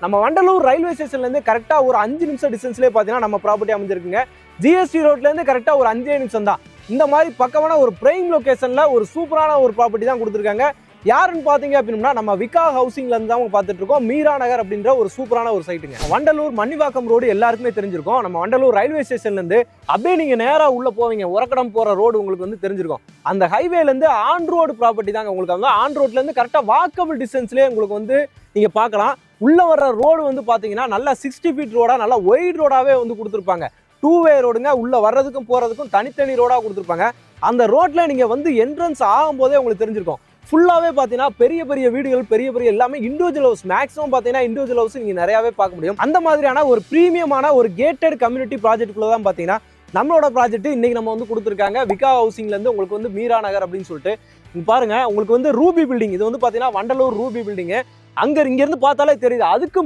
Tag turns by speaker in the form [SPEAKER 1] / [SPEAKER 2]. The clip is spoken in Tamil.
[SPEAKER 1] நம்ம வண்டலூர் ரயில்வே ஸ்டேஷன்லேருந்து கரெக்டாக ஒரு 5 நிமிஷம் டிஸ்டன்ஸ்லேயே பார்த்தீங்கன்னா நம்ம ப்ராப்பர்ட்டி அமைஞ்சிருக்குங்க. ஜிஎஸ்டி ரோட்லேருந்து கரெக்டாக ஒரு 5 நிமிஷம் தான். இந்த மாதிரி பக்கமான ஒரு பிரைம் லொக்கேஷனில் ஒரு சூப்பரான ஒரு ப்ராப்பர்ட்டி தான் கொடுத்துருக்காங்க. யாருன்னு பார்த்தீங்க அப்படின்னா நம்ம விகா ஹவுசிங்லேருந்து தான் பார்த்துட்டு இருக்கோம். மீரா நகர் அப்படின்ற ஒரு சூப்பரான ஒரு சைட்டுங்க. வண்டலூர் மன்னிவாக்கம் ரோடு எல்லாருக்குமே தெரிஞ்சிருக்கும். நம்ம வண்டலூர் ரயில்வே ஸ்டேஷன்லேருந்து அப்படியே நீங்கள் நேராக உள்ளே போவீங்க, உரக்கடம் போகிற ரோடு உங்களுக்கு வந்து தெரிஞ்சிருக்கும். அந்த ஹைவேலேருந்து ஆன் ரோடு ப்ராப்பர்ட்டி தாங்க. உங்களுக்கு வந்து ஆன் ரோட்லேருந்து கரெக்டாக வாக்கபிள் டிஸ்டன்ஸ்லேயே உங்களுக்கு வந்து நீங்கள் பார்க்கலாம். உள்ளே வர்ற ரோடு வந்து பார்த்தீங்கன்னா நல்லா 60 ஃபீட் ரோடாக நல்லா ஒயிட் ரோடாகவே வந்து கொடுத்துருப்பாங்க. 2 வே ரோடுங்க. உள்ளே வர்றதுக்கும் போகிறதுக்கும் தனித்தனி ரோடாக கொடுத்துருப்பாங்க. அந்த ரோட்டில் நீங்கள் வந்து என்ட்ரன்ஸ் ஆகும்போதே உங்களுக்கு தெரிஞ்சிருக்கும். ஃபுல்லாகவே பார்த்தீங்கன்னா பெரிய பெரிய வீடுகள், பெரிய பெரிய எல்லாமே இண்டிவிஜுவல் ஹவுஸ். மேக்ஸிமம் பார்த்தீங்கன்னா இண்டிவிஜுவல் ஹவுஸ் நீங்கள் நிறையாவே பார்க்க முடியும். அந்த மாதிரியான ஒரு ப்ரீமியமான ஒரு கேட்டட் கம்யூனிட்டி ப்ராஜெக்ட்டுக்குள்ள தான் பார்த்தீங்கன்னா நம்மளோட ப்ராஜெக்ட் இன்னைக்கு நம்ம வந்து கொடுத்துருக்காங்க. விகா ஹவுசிங்லேருந்து உங்களுக்கு வந்து மீரா நகர் அப்படின்னு சொல்லிட்டு பாருங்க. உங்களுக்கு வந்து ரூபி பில்டிங். இது வந்து பார்த்தீங்கன்னா வண்டலூர் ரூபி பில்டிங்கு. இங்கேருந்து பார்த்தாலே தெரியுது. அதுக்கு